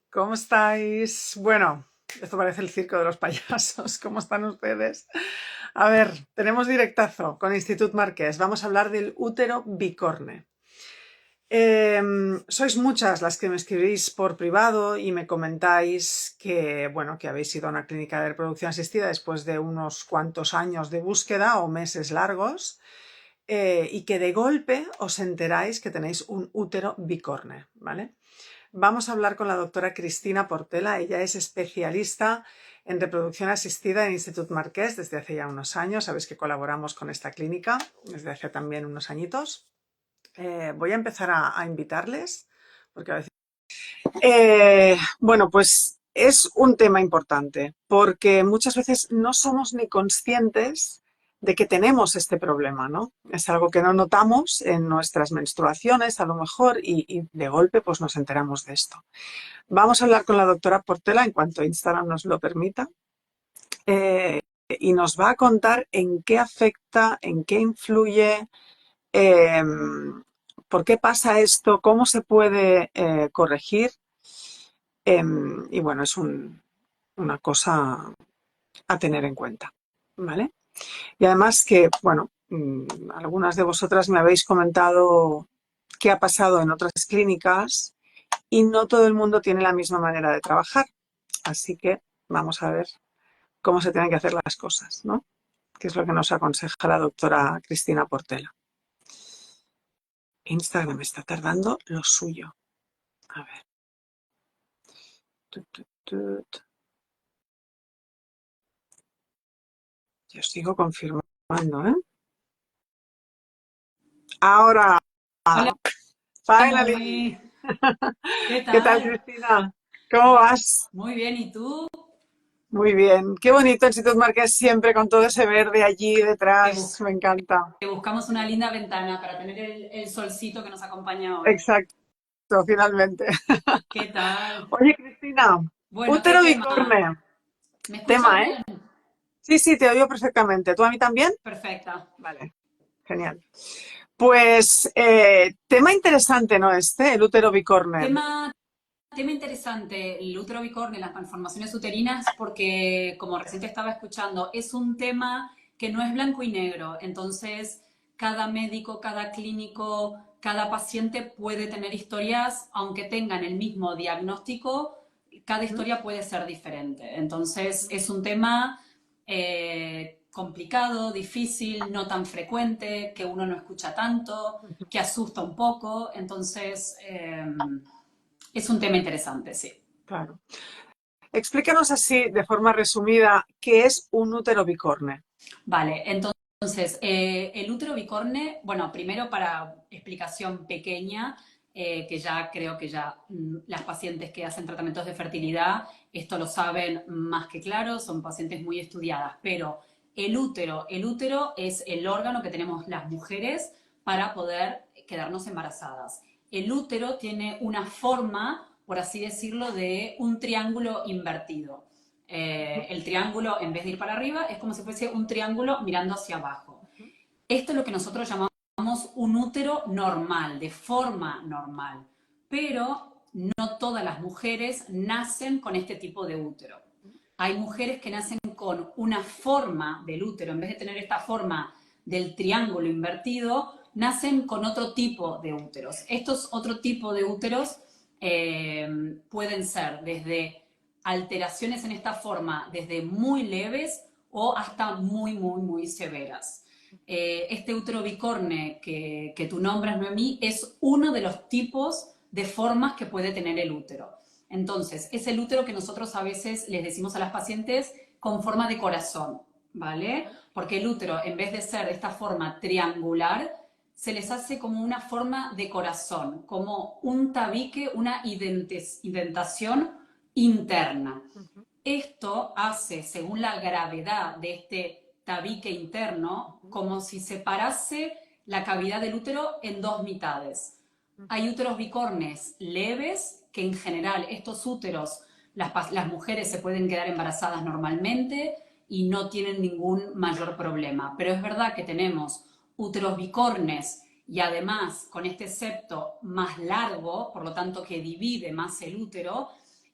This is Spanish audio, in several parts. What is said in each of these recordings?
¿Cómo estáis? Bueno, esto parece el circo de los payasos. ¿Cómo están ustedes? A ver, tenemos directazo con Institut Marqués. Vamos a hablar del útero bicorne. Sois muchas las que me escribís por privado y me comentáis que, bueno, que habéis ido a una clínica de reproducción asistida después de unos cuantos años de búsqueda o meses largos, y que de golpe os enteráis que tenéis un útero bicorne, ¿vale? Vamos a hablar con la doctora Cristina Portela. Ella es especialista en reproducción asistida en Institut Marqués desde hace ya unos años. Sabéis que colaboramos con esta clínica desde hace también unos añitos. Voy a empezar a invitarles porque a veces... Bueno, pues es un tema importante porque muchas veces no somos ni conscientes de que tenemos este problema, ¿no? Es algo que no notamos en nuestras menstruaciones, a lo mejor, y de golpe pues nos enteramos de esto. Vamos a hablar con la doctora Portela en cuanto Instagram nos lo permita, y nos va a contar en qué afecta, en qué influye, eh, por qué pasa esto, cómo se puede corregir. Y bueno, es una cosa a tener en cuenta, ¿vale? Y además que, bueno, algunas de vosotras me habéis comentado qué ha pasado en otras clínicas y no todo el mundo tiene la misma manera de trabajar. Así que vamos a ver cómo se tienen que hacer las cosas, ¿no? Que es lo que nos aconseja la doctora Cristina Portela. Instagram está tardando lo suyo. A ver. Tut, tut, tut. Yo sigo confirmando, ¿eh? Ahora, Hola, finally. Noemí. ¿Qué ¿Qué tal, tal? Cristina? ¿Cómo vas? Muy bien, ¿y tú? Muy bien. Qué bonito el Instituto Marqués siempre con todo ese verde allí Te, detrás. bus- Me encanta. te buscamos una linda ventana para tener el solcito que nos acompaña hoy. Exacto, finalmente. ¿Qué tal? Oye, Cristina, Bueno, ¿qué útero tema? bicorne. ¿Me escuchas Tema, ¿eh? bien? Sí, sí, te oigo perfectamente. ¿Tú a mí también? Perfecta. Vale, genial. Pues tema interesante, ¿no? El útero bicorne. Tema, tema interesante, el útero bicornio, las malformaciones uterinas, porque como recién te estaba escuchando, es un tema que no es blanco y negro. Entonces, cada médico, cada clínico, cada paciente puede tener historias, aunque tengan el mismo diagnóstico, cada Ujú, historia puede ser diferente. Entonces, es un tema complicado, difícil, no tan frecuente, que uno no escucha tanto, ujú. que asusta un poco. Entonces, es un tema interesante, sí. Claro. Explícanos así, de forma resumida, qué es un útero bicorne. Vale, entonces, el útero bicorne, bueno, primero para explicación pequeña, que ya creo que ya las pacientes que hacen tratamientos de fertilidad, esto lo saben más que claro, son pacientes muy estudiadas, pero el útero es el órgano que tenemos las mujeres para poder quedarnos embarazadas. El útero tiene una forma, por así decirlo, de un triángulo invertido. El triángulo, en vez de ir para arriba, es como si fuese un triángulo mirando hacia abajo. Esto es lo que nosotros llamamos un útero normal, de forma normal. Pero no todas las mujeres nacen con este tipo de útero. Hay mujeres que nacen con una forma del útero, en vez de tener esta forma del triángulo invertido, nacen con otro tipo de úteros. Estos otro tipo de úteros pueden ser desde alteraciones en esta forma, desde muy leves o hasta muy, muy, muy severas. Este útero bicorne que tú nombras, Noemí, es uno de los tipos de formas que puede tener el útero. Entonces, es el útero que nosotros a veces les decimos a las pacientes con forma de corazón, ¿vale? Porque el útero, en vez de ser de esta forma triangular, se les hace como una forma de corazón, como un tabique, una indentación interna. Ujú, Esto hace, según la gravedad de este tabique interno, ujú, como si separase la cavidad del útero en dos mitades. ujú, Hay úteros bicornes leves, que en general estos úteros, las mujeres se pueden quedar embarazadas normalmente y no tienen ningún mayor problema. Pero es verdad que tenemos úteros bicornes y además con este septo más largo, por lo tanto que divide más el útero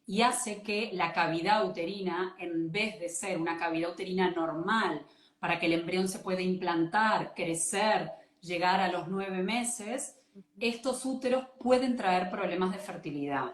y hace que la cavidad uterina, en vez de ser una cavidad uterina normal para que el embrión se pueda implantar, crecer, llegar a los 9 meses, estos úteros pueden traer problemas de fertilidad.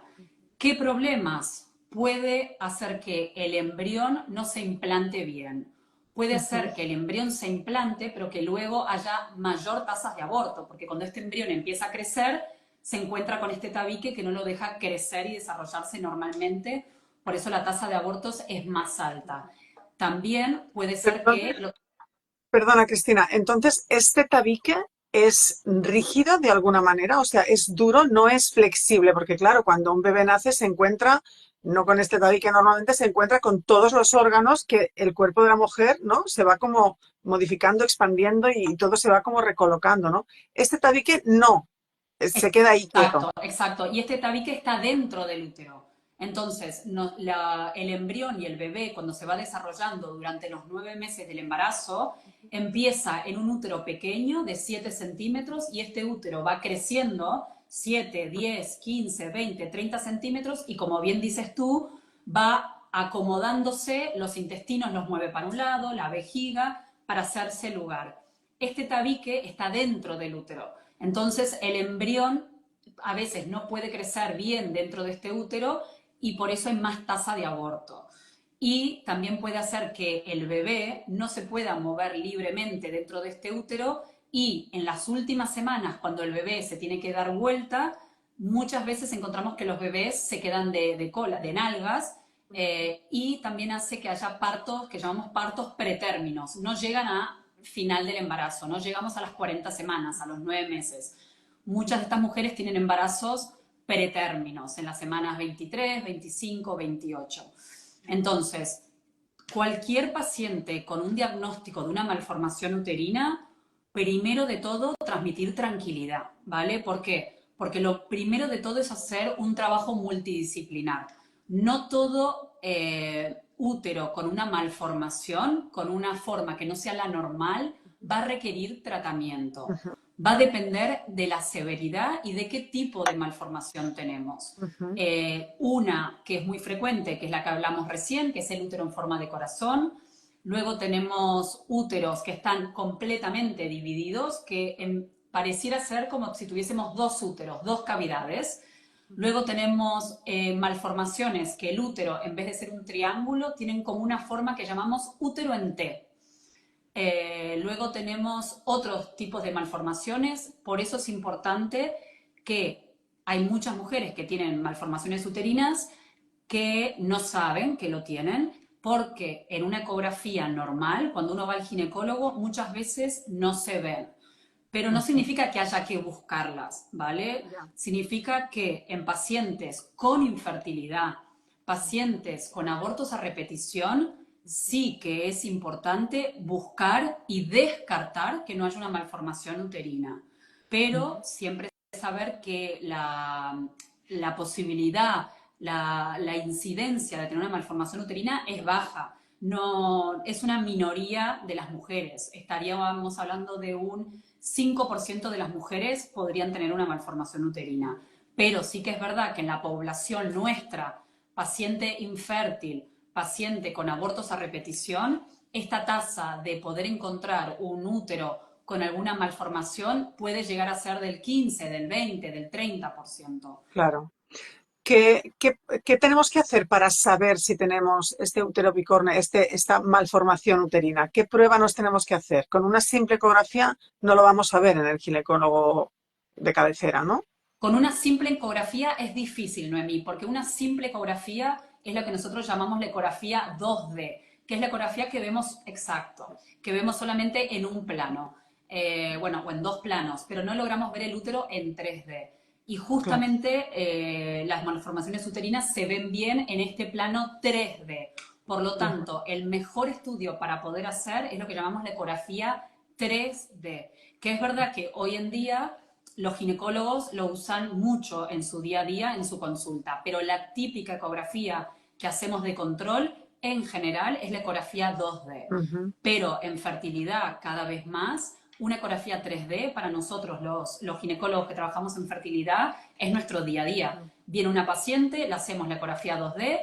¿Qué problemas? Puede hacer que el embrión no se implante bien. Puede hacer que el embrión se implante, pero que luego haya mayor tasas de aborto, porque cuando este embrión empieza a crecer, se encuentra con este tabique que no lo deja crecer y desarrollarse normalmente, por eso la tasa de abortos es más alta. También puede ser Perdón, que perdona, Cristina. Entonces, ¿este tabique es rígido de alguna manera? O sea, ¿es duro? ¿No es flexible? Porque claro, cuando un bebé nace se encuentra, no con este tabique normalmente, se encuentra con todos los órganos que el cuerpo de la mujer, ¿no? Se va como modificando, expandiendo y todo se va como recolocando, ¿no? Este tabique no, se queda ahí quieto. exacto, exacto. Y este tabique está dentro del útero. Entonces, el embrión y el bebé, cuando se va desarrollando durante los 9 meses del embarazo, empieza en un útero pequeño de 7 centímetros y este útero va creciendo 7, 10, 15, 20, 30 centímetros y como bien dices tú, va acomodándose, los intestinos los mueve para un lado, la vejiga, para hacerse lugar. Este tabique está dentro del útero. Entonces el embrión a veces no puede crecer bien dentro de este útero y por eso hay más tasa de aborto. Y también puede hacer que el bebé no se pueda mover libremente dentro de este útero y en las últimas semanas, cuando el bebé se tiene que dar vuelta, muchas veces encontramos que los bebés se quedan de cola, de nalgas, y también hace que haya partos que llamamos partos pretérminos. No llegan a final del embarazo, no llegamos a las 40 semanas, a los 9 meses. Muchas de estas mujeres tienen embarazos pretérminos, en las semanas 23, 25, 28. Entonces, cualquier paciente con un diagnóstico de una malformación uterina, primero de todo, transmitir tranquilidad, ¿vale? ¿Por qué? Porque lo primero de todo es hacer un trabajo multidisciplinar. No todo útero con una malformación, con una forma que no sea la normal, va a requerir tratamiento. Ujú, Va a depender de la severidad y de qué tipo de malformación tenemos. ujú. Una que es muy frecuente, que es la que hablamos recién, que es el útero en forma de corazón. Luego tenemos úteros que están completamente divididos, que pareciera ser como si tuviésemos dos úteros, dos cavidades. Luego tenemos malformaciones que el útero, en vez de ser un triángulo, tienen como una forma que llamamos útero en T. Luego tenemos otros tipos de malformaciones, por eso es importante que hay muchas mujeres que tienen malformaciones uterinas que no saben que lo tienen, porque en una ecografía normal, cuando uno va al ginecólogo, muchas veces no se ven. Pero no Ujú. significa que haya que buscarlas, ¿vale? Ya. Significa que en pacientes con infertilidad, pacientes con abortos a repetición, sí que es importante buscar y descartar que no haya una malformación uterina. Pero Ujú. siempre saber que la posibilidad, la incidencia de tener una malformación uterina es baja. No, es una minoría de las mujeres. Estaríamos hablando de un 5% de las mujeres podrían tener una malformación uterina. Pero sí que es verdad que en la población nuestra, paciente infértil, paciente con abortos a repetición, esta tasa de poder encontrar un útero con alguna malformación puede llegar a ser del 15, del 20, del 30%. Claro. ¿Qué tenemos que hacer para saber si tenemos este útero bicorne, esta malformación uterina? ¿Qué prueba nos tenemos que hacer? Con una simple ecografía no lo vamos a ver en el ginecólogo de cabecera, ¿no? Con una simple ecografía es difícil, Noemí, porque una simple ecografía es lo que nosotros llamamos la ecografía 2D, que es la ecografía que vemos exacto, que vemos solamente en un plano, bueno, o en dos planos, pero no logramos ver el útero en 3D. Y Claro. justamente las malformaciones uterinas se ven bien en este plano 3D. Por lo Ujú. tanto, el mejor estudio para poder hacer es lo que llamamos la ecografía 3D, que es verdad que hoy en día los ginecólogos lo usan mucho en su día a día, en su consulta, pero la típica ecografía que hacemos de control en general es la ecografía 2D. Ujú. Pero en fertilidad cada vez más una ecografía 3D para nosotros, los ginecólogos que trabajamos en fertilidad, es nuestro día a día. Viene una paciente, le hacemos la ecografía 2D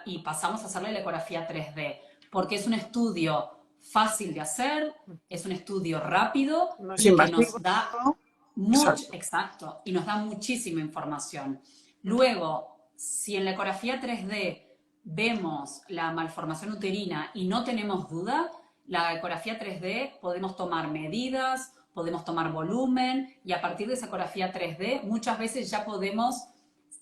y pasamos a hacerle la ecografía 3D, porque es un estudio fácil de hacer, es un estudio rápido No es y que invasivo. nos da Exacto. exacto, y nos da muchísima información. Luego, si en la ecografía 3D vemos la malformación uterina y no tenemos duda, la ecografía 3D podemos tomar medidas, podemos tomar volumen y a partir de esa ecografía 3D muchas veces ya podemos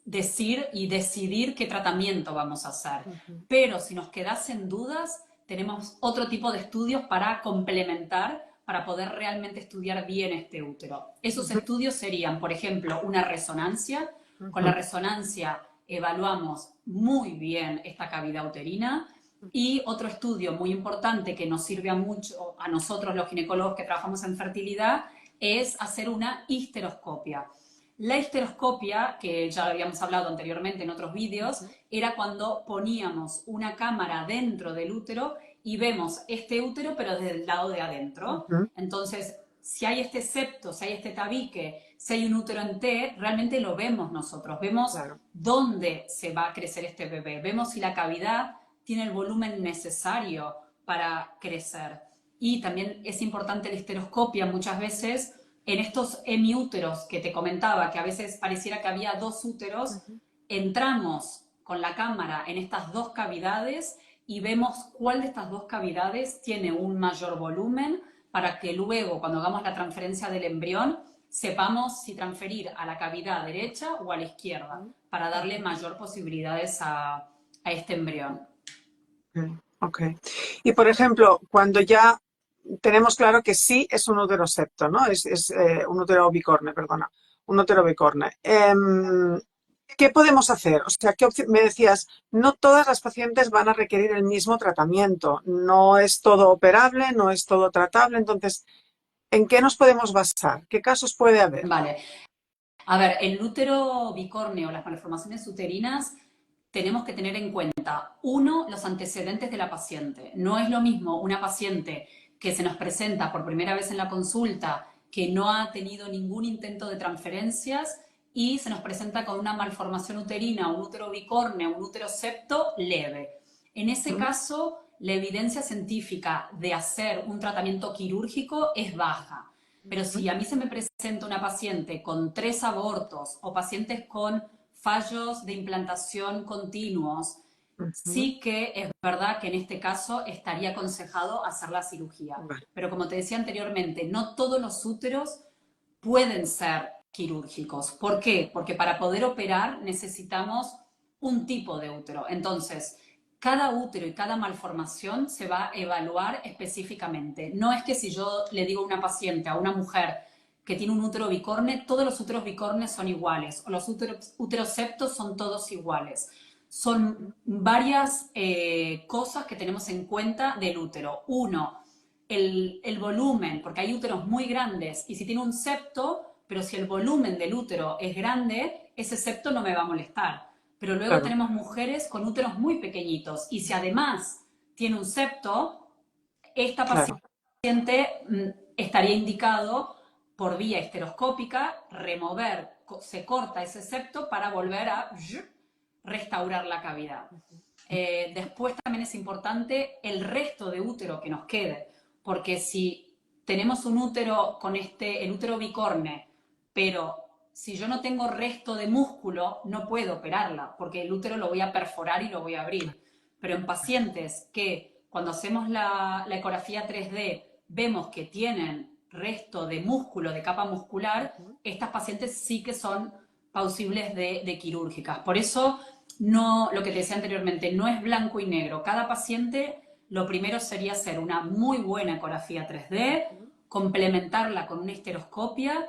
decir y decidir qué tratamiento vamos a hacer. Pero si nos quedasen dudas, tenemos otro tipo de estudios para complementar, para poder realmente estudiar bien este útero. Esos estudios serían, por ejemplo, una resonancia. Con la resonancia evaluamos muy bien esta cavidad uterina. Y otro estudio muy importante que nos sirve a mucho a nosotros los ginecólogos que trabajamos en fertilidad es hacer una histeroscopia. La histeroscopia, que ya lo habíamos hablado anteriormente en otros vídeos, era cuando poníamos una cámara dentro del útero y vemos este útero pero desde el lado de adentro. Entonces, si hay este septo, si hay este tabique, si hay un útero en T, realmente lo vemos nosotros. Vemos Claro. dónde se va a crecer este bebé. Vemos si la cavidad tiene el volumen necesario para crecer. Y también es importante la histeroscopia muchas veces en estos hemiúteros que te comentaba, que a veces pareciera que había dos úteros, entramos con la cámara en estas dos cavidades y vemos cuál de estas dos cavidades tiene un mayor volumen para que luego, cuando hagamos la transferencia del embrión, sepamos si transferir a la cavidad derecha o a la izquierda, para darle mayor posibilidades a este embrión. Ok. Y por ejemplo, cuando ya tenemos claro que sí es un uterosepto, ¿no? Es un útero bicorne, perdona, un útero bicorne. ¿Qué podemos hacer? O sea, me decías, no todas las pacientes van a requerir el mismo tratamiento, no es todo operable, no es todo tratable, entonces, ¿en qué nos podemos basar? ¿Qué casos puede haber? Vale. A ver, el útero bicórneo, las malformaciones uterinas, tenemos que tener en cuenta, uno, los antecedentes de la paciente. No es lo mismo una paciente que se nos presenta por primera vez en la consulta, que no ha tenido ningún intento de transferencias y se nos presenta con una malformación uterina, un útero bicórneo, un útero septo leve. En ese caso, la evidencia científica de hacer un tratamiento quirúrgico es baja. Pero si a mí se me presenta una paciente con 3 abortos o pacientes con fallos de implantación continuos, sí que es verdad que en este caso estaría aconsejado hacer la cirugía. Vale. Pero como te decía anteriormente, no todos los úteros pueden ser quirúrgicos. ¿Por qué? Porque para poder operar necesitamos un tipo de útero. Entonces, cada útero y cada malformación se va a evaluar específicamente. No es que si yo le digo a una paciente, a una mujer que tiene un útero bicorne, todos los úteros bicornes son iguales, o los úteros septos son todos iguales. Son varias cosas que tenemos en cuenta del útero. Uno, el volumen, porque hay úteros muy grandes, y si tiene un septo, pero si el volumen del útero es grande, ese septo no me va a molestar. Pero luego Claro, tenemos mujeres con úteros muy pequeñitos, y si además tiene un septo, esta claro. paciente estaría indicado por vía histeroscópica remover, se corta ese septo para volver a restaurar la cavidad. Después también es importante el resto de útero que nos quede, porque si tenemos un útero con el útero bicorne, pero si yo no tengo resto de músculo, no puedo operarla, porque el útero lo voy a perforar y lo voy a abrir. Pero en pacientes que cuando hacemos la ecografía 3D vemos que tienen resto de músculo, de capa muscular, estas pacientes sí que son plausibles de quirúrgicas. Por eso, no, lo que te decía anteriormente, no es blanco y negro. Cada paciente, lo primero sería hacer una muy buena ecografía 3D, complementarla con una histeroscopia.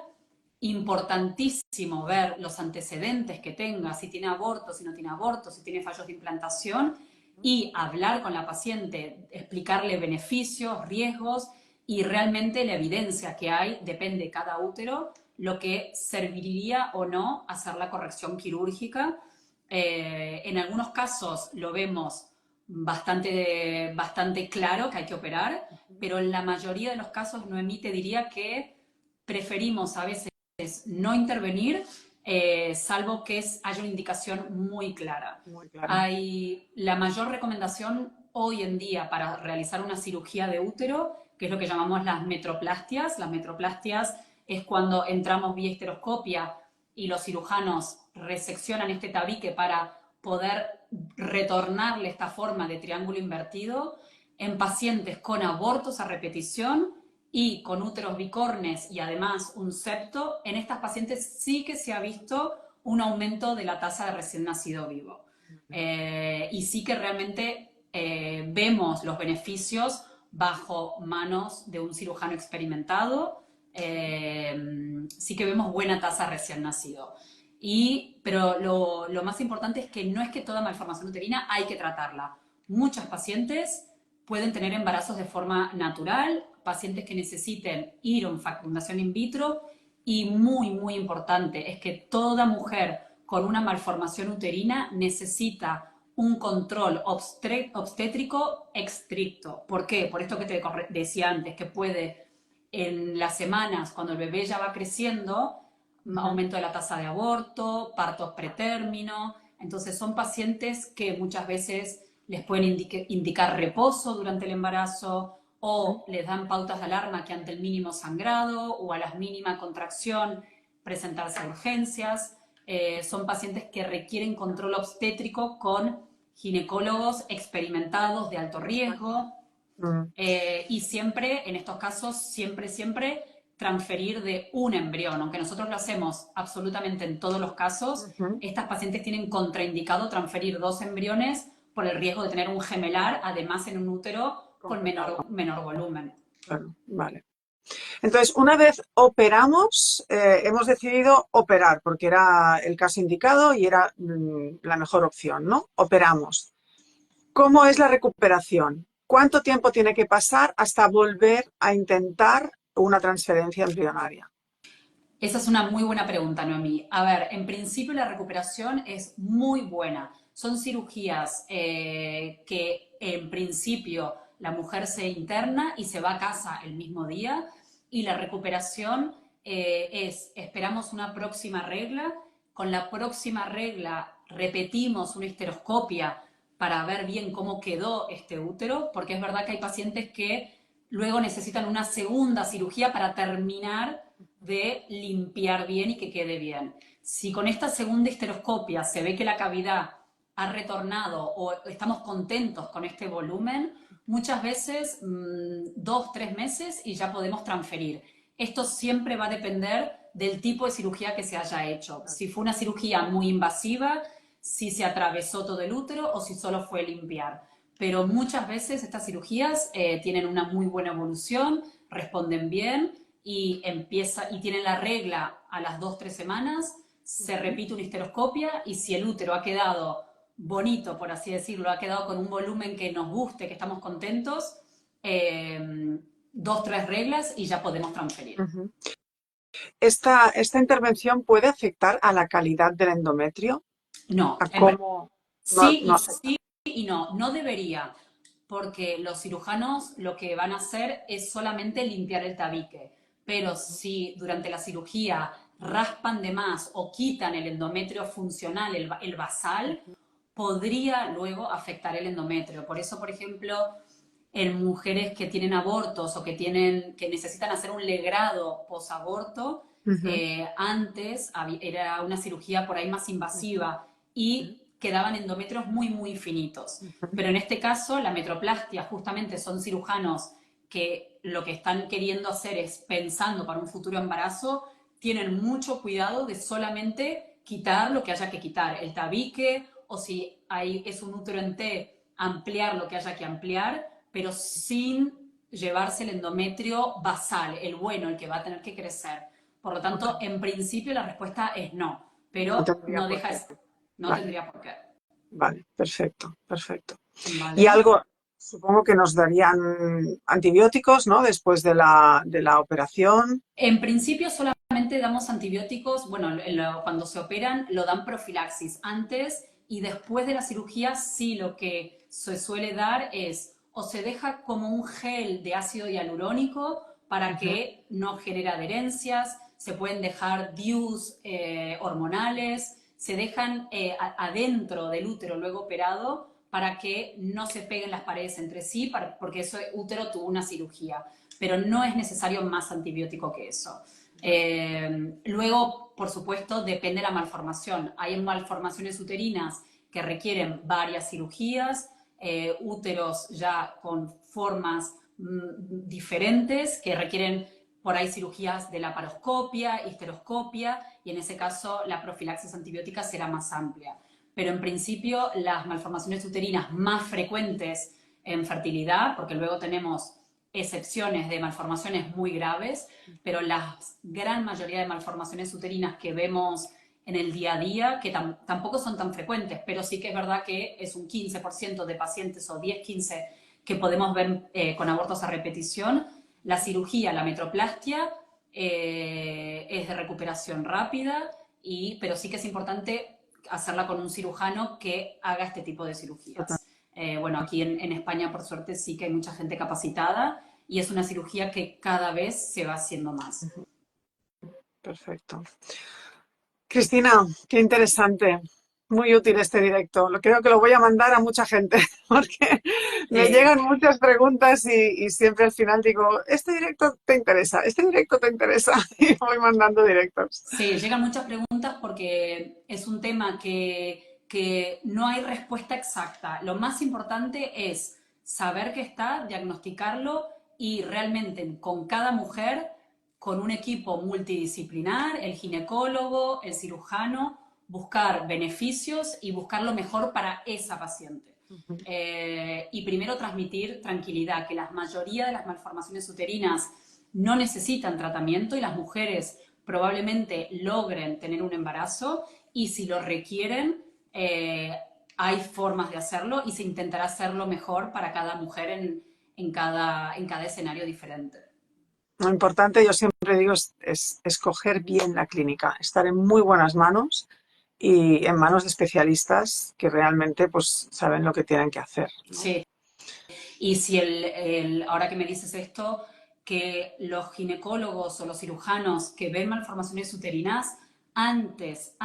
Importantísimo ver los antecedentes que tenga, si tiene aborto, si no tiene aborto, si tiene fallos de implantación, y hablar con la paciente, explicarle beneficios, riesgos y realmente la evidencia que hay, depende de cada útero, lo que serviría o no hacer la corrección quirúrgica. En algunos casos lo vemos bastante claro que hay que operar, pero en la mayoría de los casos, Noemí, te diría que preferimos a veces no intervenir, salvo que haya una indicación muy clara. Muy claro. La mayor recomendación hoy en día para realizar una cirugía de útero, que es lo que llamamos las metroplastias. Las metroplastias es cuando entramos vía histeroscopia y los cirujanos reseccionan este tabique para poder retornarle esta forma de triángulo invertido en pacientes con abortos a repetición y con úteros bicornes y además un septo. En estas pacientes sí que se ha visto un aumento de la tasa de recién nacido vivo. Y sí que realmente vemos los beneficios bajo manos de un cirujano experimentado. Sí que vemos buena tasa de recién nacido. Pero lo más importante es que no es que toda malformación uterina hay que tratarla. Muchas pacientes pueden tener embarazos de forma natural, pacientes que necesiten ir a una fecundación in vitro, y muy, muy importante es que toda mujer con una malformación uterina necesita un control obstétrico estricto. ¿Por qué? Por esto que te decía antes, que puede en las semanas, cuando el bebé ya va creciendo, aumento de la tasa de aborto, partos pretérmino. Entonces son pacientes que muchas veces les pueden indicar reposo durante el embarazo, o les dan pautas de alarma que ante el mínimo sangrado o a la mínima contracción presentarse a urgencias. Son pacientes que requieren control obstétrico con ginecólogos experimentados de alto riesgo. Y siempre, en estos casos, siempre transferir de un embrión. Aunque nosotros lo hacemos absolutamente en todos los casos, estas pacientes tienen contraindicado transferir 2 embriones por el riesgo de tener un gemelar, además en un útero con menor volumen. Claro, vale. Entonces, una vez operamos, hemos decidido operar porque era el caso indicado y era la mejor opción, ¿no? Operamos. ¿Cómo es la recuperación? ¿Cuánto tiempo tiene que pasar hasta volver a intentar una transferencia embrionaria? Esa es una muy buena pregunta, Noemí. A ver, en principio la recuperación es muy buena. Son cirugías que en principio la mujer se interna y se va a casa el mismo día, y la recuperación esperamos una próxima regla. Con la próxima regla repetimos una histeroscopia para ver bien cómo quedó este útero, porque es verdad que hay pacientes que luego necesitan una segunda cirugía para terminar de limpiar bien y que quede bien. Si con esta segunda histeroscopia se ve que la cavidad ha retornado o estamos contentos con este volumen, muchas veces 2, 3 meses y ya podemos transferir. Esto siempre va a depender del tipo de cirugía que se haya hecho. Si fue una cirugía muy invasiva, si se atravesó todo el útero o si solo fue limpiar. Pero muchas veces estas cirugías tienen una muy buena evolución, responden bien y tienen la regla a las 2, 3 semanas, se repite una histeroscopia, y si el útero ha quedado bonito, por así decirlo, ha quedado con un volumen que nos guste, que estamos contentos, 2, 3 reglas y ya podemos transferir. ¿Esta intervención puede afectar a la calidad del endometrio? No, ¿A cómo sí no afecta? y no, no debería, porque los cirujanos lo que van a hacer es solamente limpiar el tabique, pero si durante la cirugía raspan de más o quitan el endometrio funcional, el basal, podría luego afectar el endometrio. Por eso, por ejemplo, en mujeres que tienen abortos o que necesitan hacer un legrado posaborto, antes era una cirugía por ahí más invasiva y quedaban endometrios muy, muy finitos. Pero en este caso, la metroplastia, justamente son cirujanos que lo que están queriendo hacer es, pensando para un futuro embarazo, tienen mucho cuidado de solamente quitar lo que haya que quitar, el tabique, o si es un útero en T, ampliar lo que haya que ampliar, pero sin llevarse el endometrio basal, el bueno, el que va a tener que crecer. Por lo tanto, en principio la respuesta es no, No pero tendría por qué. no Vale, tendría por qué. vale, perfecto, perfecto. Y ¿Vale? algo, supongo que nos darían antibióticos, ¿no? Después de la operación. En principio solamente damos antibióticos, bueno, cuando se operan lo dan profilaxis antes y después de la cirugía. Sí, lo que se suele dar es o se deja como un gel de ácido hialurónico para que no genere adherencias, se pueden dejar DIUs hormonales, se dejan adentro del útero luego operado para que no se peguen las paredes entre sí, porque ese útero tuvo una cirugía, pero no es necesario más antibiótico que eso. Luego, por supuesto, depende de la malformación. Hay malformaciones uterinas que requieren varias cirugías, úteros ya con formas diferentes que requieren por ahí cirugías de laparoscopia, histeroscopia, y en ese caso la profilaxis antibiótica será más amplia. Pero en principio las malformaciones uterinas más frecuentes en fertilidad, porque luego tenemos excepciones de malformaciones muy graves, pero la gran mayoría de malformaciones uterinas que vemos en el día a día, que tampoco son tan frecuentes, pero sí que es verdad que es un 15% de pacientes o 10-15 que podemos ver con abortos a repetición. La cirugía, la metroplastia, es de recuperación rápida, pero sí que es importante hacerla con un cirujano que haga este tipo de cirugías. Bueno, aquí en España, por suerte, sí que hay mucha gente capacitada y es una cirugía que cada vez se va haciendo más. Perfecto. Cristina, qué interesante. Muy útil este directo. Creo que lo voy a mandar a mucha gente porque me llegan muchas preguntas y siempre al final digo, este directo te interesa, este directo te interesa y voy mandando directos. Sí, llegan muchas preguntas porque es un tema que no hay respuesta exacta. Lo más importante es saber que está, diagnosticarlo y realmente con cada mujer, con un equipo multidisciplinar, el ginecólogo, el cirujano, buscar beneficios y buscar lo mejor para esa paciente. Y primero transmitir tranquilidad, que la mayoría de las malformaciones uterinas no necesitan tratamiento y las mujeres probablemente logren tener un embarazo y si lo requieren, hay formas de hacerlo y se intentará hacerlo mejor para cada mujer en cada escenario diferente. Lo importante, yo siempre digo, es escoger bien la clínica, estar en muy buenas manos y en manos de especialistas que realmente pues, saben lo que tienen que hacer, ¿no? Sí. Y si ahora que me dices esto, que los ginecólogos o los cirujanos que ven malformaciones uterinas, antes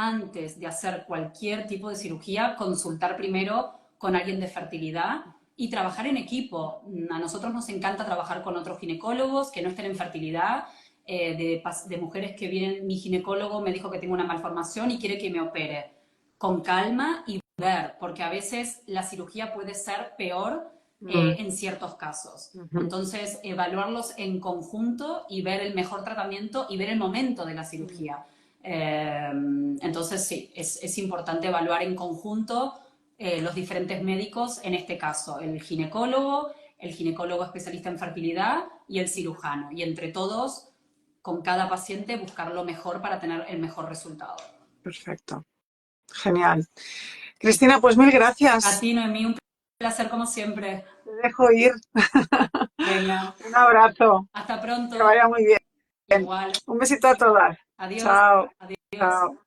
de hacer cualquier tipo de cirugía, consultar primero con alguien de fertilidad y trabajar en equipo. A nosotros nos encanta trabajar con otros ginecólogos que no estén en fertilidad, de mujeres que vienen, mi ginecólogo me dijo que tengo una malformación y quiere que me opere. Con calma y ver, porque a veces la cirugía puede ser peor en ciertos casos. Entonces, evaluarlos en conjunto y ver el mejor tratamiento y ver el momento de la cirugía. Entonces, sí, es importante evaluar en conjunto los diferentes médicos, en este caso, el ginecólogo especialista en fertilidad y el cirujano. Y entre todos, con cada paciente, buscar lo mejor para tener el mejor resultado. Perfecto. Genial. Cristina, pues mil A gracias. ti, Noemí, un placer como siempre. Te dejo ir. Venga, Un abrazo. hasta Que pronto. vaya muy bien. Igual. Un besito a todas. Adiós. Chao. Adiós. Chao.